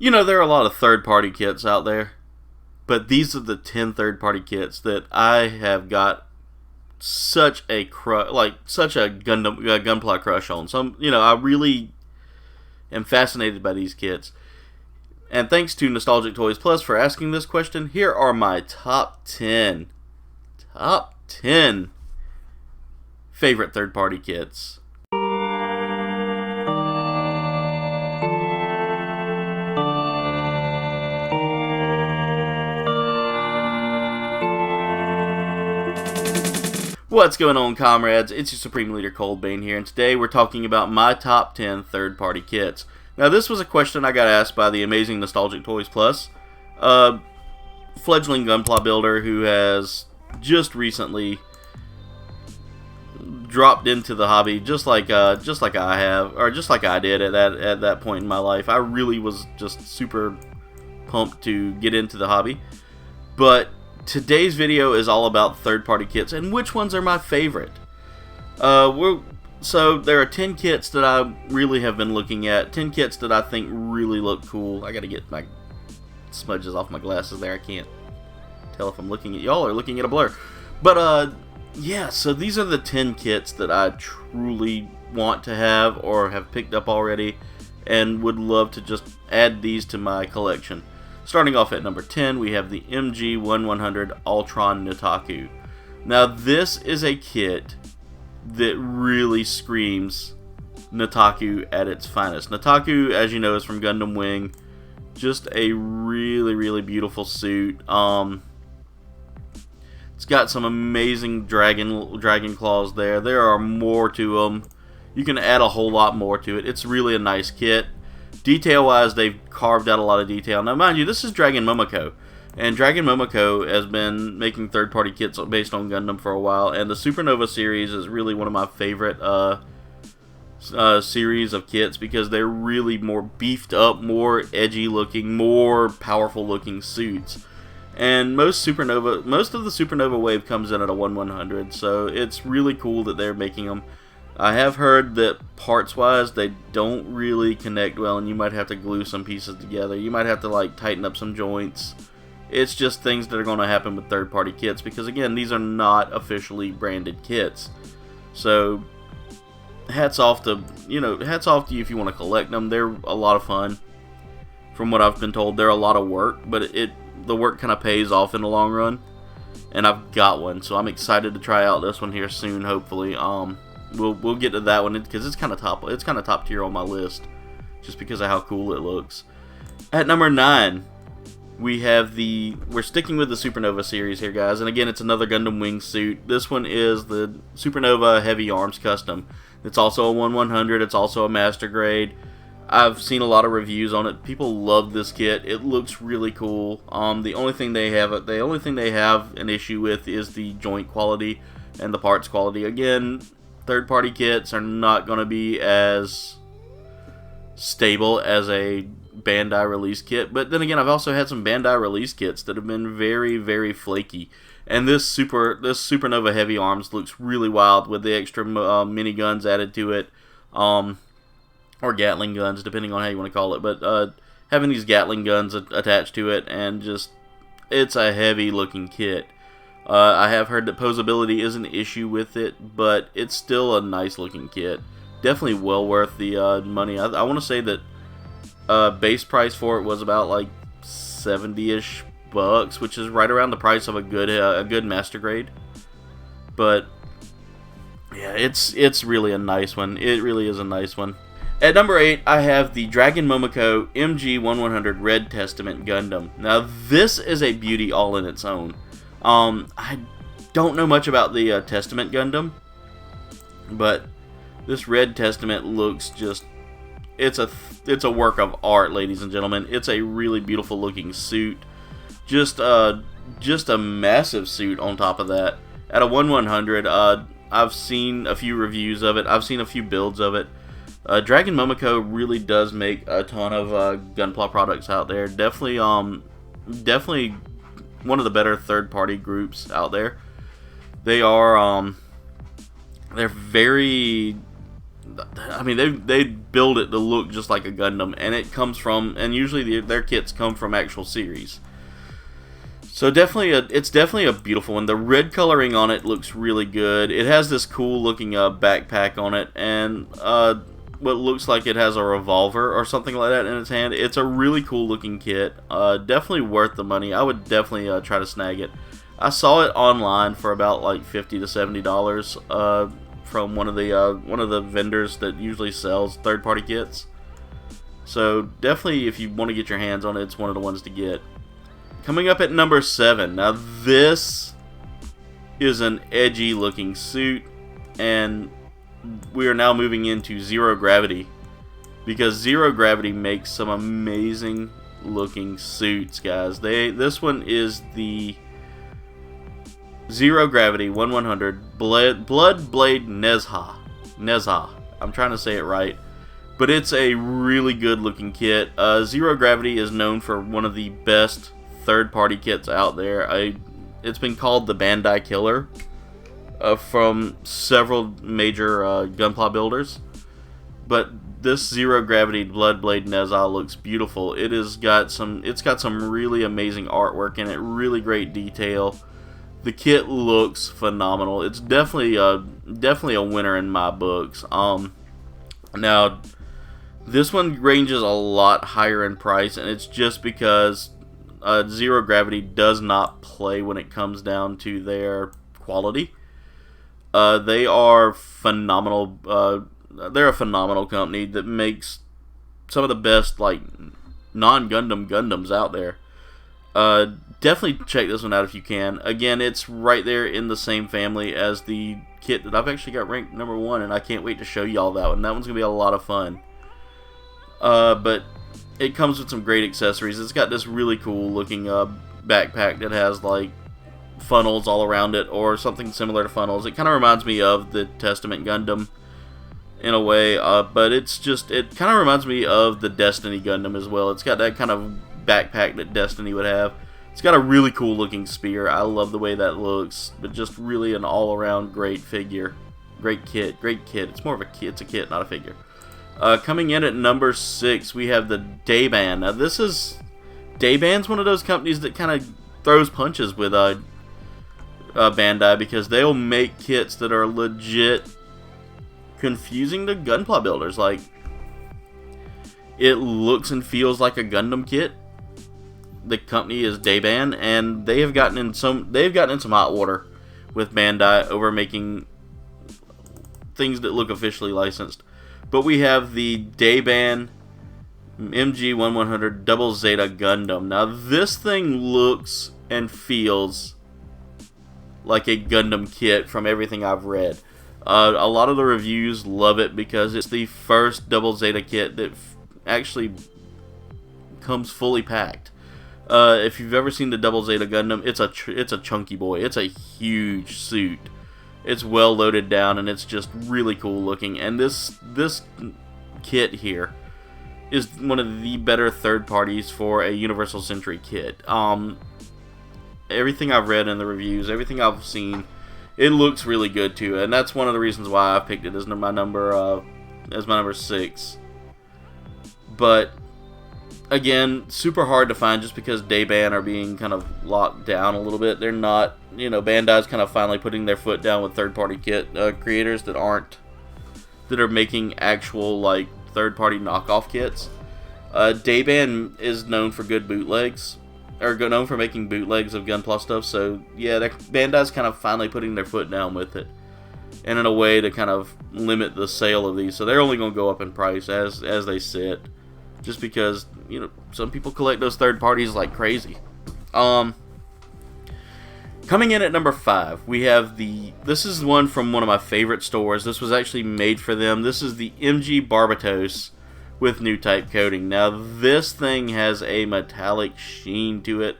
You know, there are a lot of third-party kits out there, but these are the 10 third-party kits that I have got such a such a Gunpla crush on. I really am fascinated by these kits. And thanks to Nostalgic Toys Plus for asking this question. Here are my top 10 favorite third-party kits. What's going on, comrades? It's your Supreme Leader KouldbayneGames here, and today we're talking about my top 10 third-party kits. Now, this was a question I got asked by the amazing Nostalgic Toys Plus, a fledgling Gunpla builder who has just recently dropped into the hobby, just like I did at that point in my life. I really was just super pumped to get into the hobby, but today's video is all about third-party kits and which ones are my favorite. So there are 10 kits that I really have been looking at, 10 kits that I think really look cool. I gotta get my smudges off my glasses there. I can't tell if I'm looking at y'all or looking at a blur. But yeah, so these are the 10 kits that I truly want to have or have picked up already and would love to just add these to my collection. Starting off at number 10, we have the MG1100 Ultron Nataku. Now, this is a kit that really screams Nataku at its finest. Nataku, as you know, is from Gundam Wing. Just a really, really beautiful suit. It's got some amazing dragon claws there. There are more to them. You can add a whole lot more to it. It's really a nice kit. Detail-wise, they've carved out a lot of detail. Now, mind you, this is Dragon Momoko, and Dragon Momoko has been making third-party kits based on Gundam for a while, and the Supernova series is really one of my favorite series of kits because they're really more beefed up, more edgy-looking, more powerful-looking suits. And most of the Supernova wave comes in at a 1/100, so it's really cool that they're making them. I have heard that parts-wise, they don't really connect well, and you might have to glue some pieces together. You might have to, like, tighten up some joints. It's just things that are going to happen with third-party kits, because, again, these are not officially branded kits. So, hats off to you if you want to collect them. They're a lot of fun. From what I've been told, they're a lot of work, but the work kind of pays off in the long run. And I've got one, so I'm excited to try out this one here soon, hopefully. We'll get to that one because it's kind of top tier on my list, just because of how cool it looks. At number 9, we're sticking with the Supernova series here, guys, and again, it's another Gundam Wing suit. This one is the Supernova Heavy Arms Custom. It's also a 1/100. It's also a master grade. I've seen a lot of reviews on it. People love this kit. It looks really cool. The only thing they have an issue with is the joint quality and the parts quality. Again, third-party kits are not going to be as stable as a Bandai release kit, but then again, I've also had some Bandai release kits that have been very, very flaky. And this Supernova Heavy Arms looks really wild with the extra mini guns added to it, or Gatling guns, depending on how you want to call it. But having these Gatling guns attached to it, and it's a heavy-looking kit. I have heard that posability is an issue with it, but it's still a nice-looking kit. Definitely well worth the money. I want to say that base price for it was about like 70-ish bucks, which is right around the price of a good master grade. But yeah, it's really a nice one. It really is a nice one. At number 8, I have the Dragon Momoko MG1100 Red Testament Gundam. Now, this is a beauty all in its own. I don't know much about the Testament Gundam, but this Red Testament looks it's a work of art, ladies and gentlemen. It's a really beautiful looking suit. Just a massive suit on top of that. At a 1/100, I've seen a few reviews of it. I've seen a few builds of it. Dragon Momoko really does make a ton of Gunpla products out there. Definitely one of the better third-party groups out there. They are they're very I mean, they build it to look just like a Gundam, and it comes from, and usually their kits come from actual series. So it's definitely a beautiful one. The red coloring on it looks really good. It has this cool looking backpack on it, and what looks like it has a revolver or something like that in its hand. It's a really cool looking kit. Definitely worth the money. I would definitely try to snag it. I saw it online for about like $50 to $70 from one of the vendors that usually sells third-party kits. So definitely, if you want to get your hands on it, it's one of the ones to get. Coming up at number 7. Now this is an edgy looking suit, and we are now moving into Zero Gravity, because Zero Gravity makes some amazing looking suits, guys. This one is the Zero Gravity 1100 Blood Blade Nezha. I'm trying to say it right, but it's a really good looking kit. Zero Gravity is known for one of the best third-party kits out there. It's been called the Bandai Killer from several major Gunpla builders, but this Zero Gravity Blood Blade Nezha looks beautiful. It's got some really amazing artwork in it, really great detail. The kit looks phenomenal. It's definitely a winner in my books. Now this one ranges a lot higher in price, and it's just because Zero Gravity does not play when it comes down to their quality. They are phenomenal. They're a phenomenal company that makes some of the best like non-Gundam Gundams out there. Definitely check this one out if you can. Again, it's right there in the same family as the kit that I've actually got ranked number 1, and I can't wait to show y'all that one. That one's gonna be a lot of fun. But it comes with some great accessories. It's got this really cool looking backpack that has like funnels all around it, or something similar to funnels. It kind of reminds me of the Testament Gundam in a way, but it kind of reminds me of the Destiny Gundam as well. It's got that kind of backpack that Destiny would have. It's got a really cool looking spear. I love the way that looks, but just really an all around great figure. Great kit. It's more of a kit. It's a kit, not a figure. Coming in at number 6, we have the daban. Now Daban's one of those companies that kind of throws punches with Bandai, because they'll make kits that are legit confusing to Gunpla builders. Like, it looks and feels like a Gundam kit. The company is Daban, and they have gotten in some hot water with Bandai over making things that look officially licensed. But we have the Daban MG1100 Double Zeta Gundam. Now this thing looks and feels like a Gundam kit from everything I've read. A lot of the reviews love it because it's the first Double Zeta kit that actually comes fully packed. If you've ever seen the Double Zeta Gundam, it's a chunky boy. It's a huge suit. It's well loaded down, and it's just really cool looking. And this kit here is one of the better third parties for a Universal Century kit. Everything I've read in the reviews, everything I've seen, it looks really good too, and that's one of the reasons why I picked it as my number 6. But again, super hard to find just because Daban are being kind of locked down a little bit. They're not, Bandai's kind of finally putting their foot down with third-party kit creators that are making actual like third-party knockoff kits. Daban is known for good bootlegs, or known for making bootlegs of Gunpla stuff. So yeah, Bandai's kind of finally putting their foot down with it, and in a way to kind of limit the sale of these. So they're only going to go up in price as they sit, just because some people collect those third parties like crazy. Coming in at number 5, we have this is one from one of my favorite stores. This was actually made for them. This is the MG Barbatos with new type coating. Now this thing has a metallic sheen to it.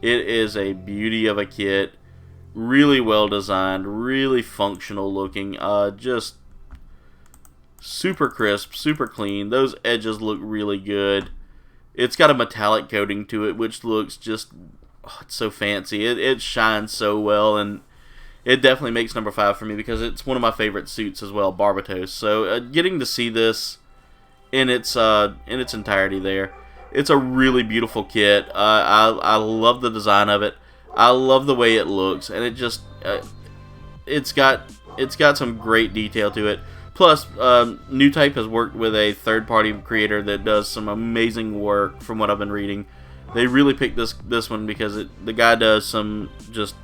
It is a beauty of a kit. Really well designed, really functional looking. Just super crisp, super clean. Those edges look really good. It's got a metallic coating to it, which looks just, it's so fancy. It shines so well, and it definitely makes number 5 for me because it's one of my favorite suits as well, Barbatos. So getting to see this in its entirety there, it's a really beautiful kit. I love the design of it. I love the way it looks, and it just it's got some great detail to it. Plus, New Type has worked with a third-party creator that does some amazing work from what I've been reading. They really picked this one because the guy does some just...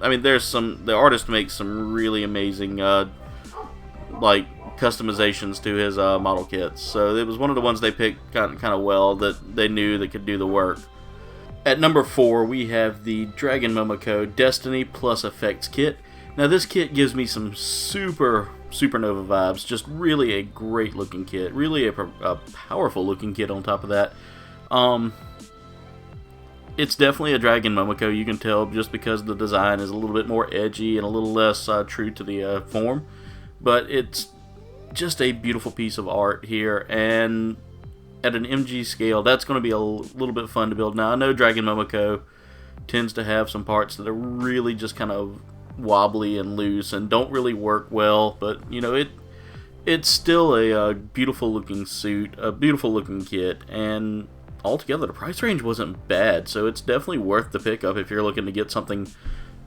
I mean, the artist makes some really amazing, like, customizations to his model kits. So it was one of the ones they picked kind of well that they knew that could do the work. At number 4, we have the Dragon Momoko Destiny Plus Effects Kit. Now, this kit gives me some Supernova vibes. Just really a great looking kit. Really a powerful looking kit on top of that. It's definitely a Dragon Momoko, you can tell, just because the design is a little bit more edgy and a little less true to the form. But it's just a beautiful piece of art here, and at an MG scale, that's going to be a little bit fun to build. Now, I know Dragon Momoko tends to have some parts that are really just kind of wobbly and loose and don't really work well, but, you know, it's still a beautiful looking suit, a beautiful looking kit, and altogether, the price range wasn't bad, so it's definitely worth the pickup if you're looking to get something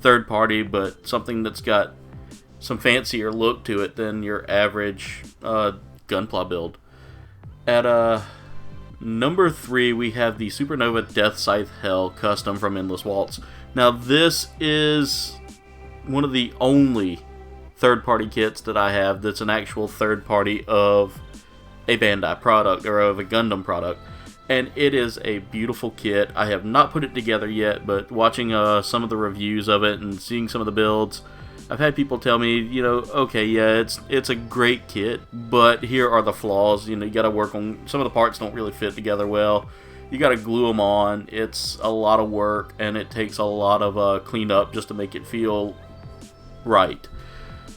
third party, but something that's got some fancier look to it than your average Gunpla build. At number 3, we have the Supernova Deathscythe Hell custom from Endless Waltz. Now, this is one of the only third-party kits that I have that's an actual third party of a Bandai product or of a Gundam product. And it is a beautiful kit. I have not put it together yet, but watching some of the reviews of it and seeing some of the builds, I've had people tell me, you know, okay, yeah, it's a great kit, but here are the flaws. You know, you got to work on some of the parts don't really fit together well. You got to glue them on. It's a lot of work, and it takes a lot of cleanup just to make it feel right.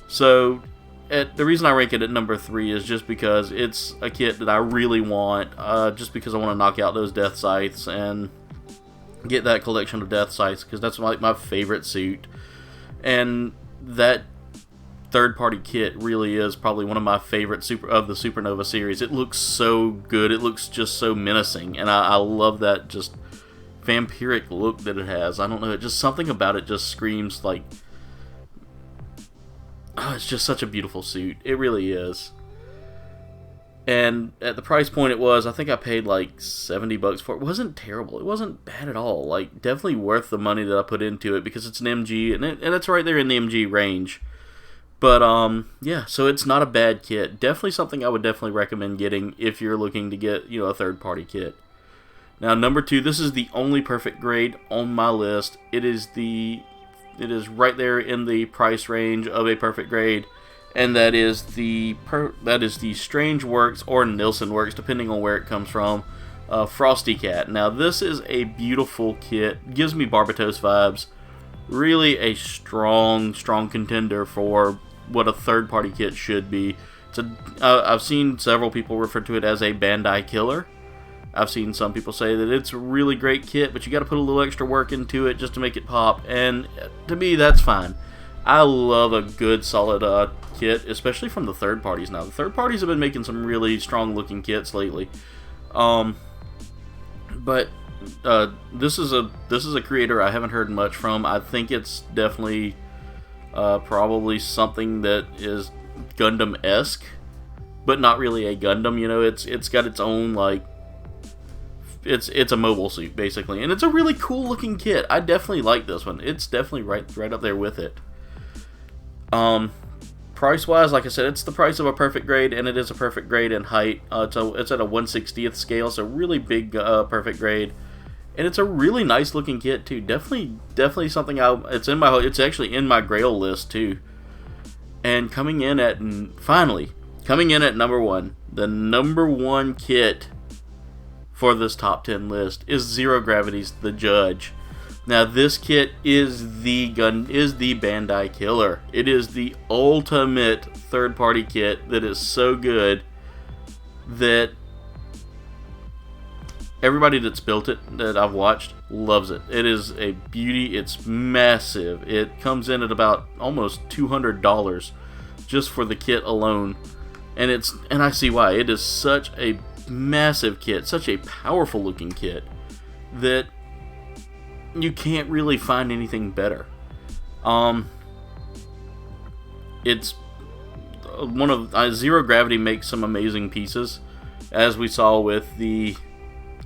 So the reason I rank it at number 3 is just because it's a kit that I really want, just because I want to knock out those Death Scythes and get that collection of Death Scythes, because that's like my favorite suit. And that third-party kit really is probably one of my favorites of the Supernova series. It looks so good. It looks just so menacing, and I love that just vampiric look that it has. I don't know, just something about it just screams like... Oh, it's just such a beautiful suit. It really is. And at the price point it was, I think I paid like $70 for it. It wasn't terrible. It wasn't bad at all. Like, definitely worth the money that I put into it because it's an MG, and it's right there in the MG range. But, yeah, so it's not a bad kit. Definitely something I would definitely recommend getting if you're looking to get, you know, a third-party kit. Now, number 2, this is the only perfect grade on my list. It is right there in the price range of a perfect grade, and that is the Strange Works or Nilsson Works, depending on where it comes from, Frosty Cat. Now, this is a beautiful kit. Gives me Barbatos vibes. Really a strong contender for what a third-party kit should be. I've seen several people refer to it as a Bandai killer. I've seen some people say that it's a really great kit, but you got to put a little extra work into it just to make it pop, and to me, that's fine. I love a good, solid kit, especially from the third parties now. The third parties have been making some really strong-looking kits lately. But this is a creator I haven't heard much from. I think it's definitely probably something that is Gundam-esque, but not really a Gundam. You know, it's got its own, like, it's a mobile suit basically, and it's a really cool looking kit. I definitely like this one. It's definitely right up there with it. Price wise, like I said, it's the price of a perfect grade, and it is a perfect grade in height. It's at a 1/60th scale, so really big perfect grade, and it's a really nice looking kit too. Definitely something it's actually in my Grail list too. And coming in at number 1, the number 1 kit for this top 10 list is Zero Gravity's The Judge. Now, this kit is the Bandai killer. It is the ultimate third-party kit that is so good that Everybody that's built it, that I've watched, loves it. It is a beauty. It's massive. It comes in at about almost $200 just for the kit alone. And I see why. It is such a massive kit, such a powerful looking kit, that you can't really find anything better. It's one of Zero Gravity makes some amazing pieces, as we saw with the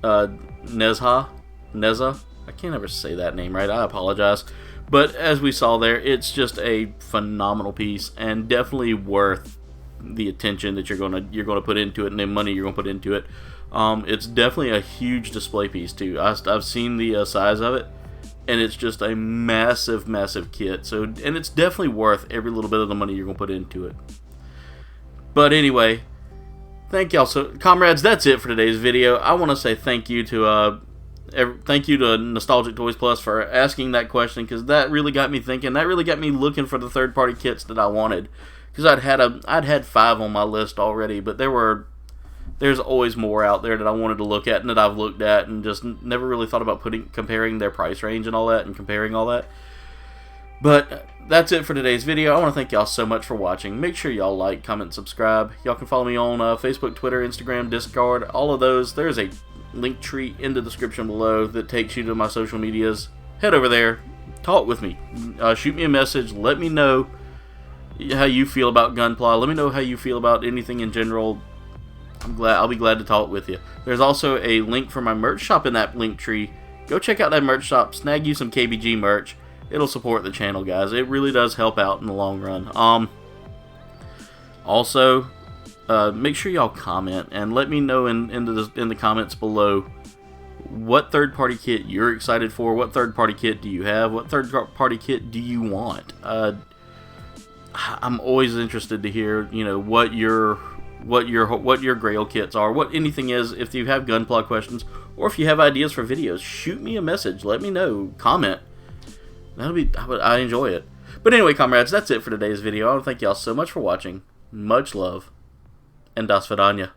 Neza. I can't ever say that name right. I apologize. But as we saw there, it's just a phenomenal piece, and definitely worth the attention that you're gonna put into it, and the money you're gonna put into it. It's definitely a huge display piece too. I've seen the size of it, and it's just a massive, massive kit. So, and it's definitely worth every little bit of the money you're gonna put into it. But anyway, thank y'all. So, comrades, that's it for today's video. I want to say thank you to Nostalgic Toys Plus for asking that question, because that really got me thinking. That really got me looking for the third-party kits that I wanted, because I'd had 5 on my list already, but there's always more out there that I wanted to look at and that I've looked at, and just never really thought about comparing their price range and all that, and comparing all that. But that's it for today's video. I want to thank y'all so much for watching. Make sure y'all like, comment, subscribe. Y'all can follow me on Facebook, Twitter, Instagram, Discord, all of those. There's a link tree in the description below that takes you to my social medias. Head over there, talk with me, shoot me a message, let me know how you feel about Gunpla. Let me know how you feel about anything in general. I'll be glad to talk with you. There's also a link for my merch shop in that link tree. Go check out that merch shop, snag you some KBG merch. It'll support the channel, guys. It really does help out in the long run. Also, make sure y'all comment and let me know in the comments below what third-party kit you're excited for. What third-party kit do you have? What third-party kit do you want? I'm always interested to hear, what your Grail kits are, what anything is. If you have Gunpla questions, or if you have ideas for videos, shoot me a message. Let me know. Comment. I enjoy it. But anyway, comrades, that's it for today's video. I want to thank y'all so much for watching. Much love, and das vidanya.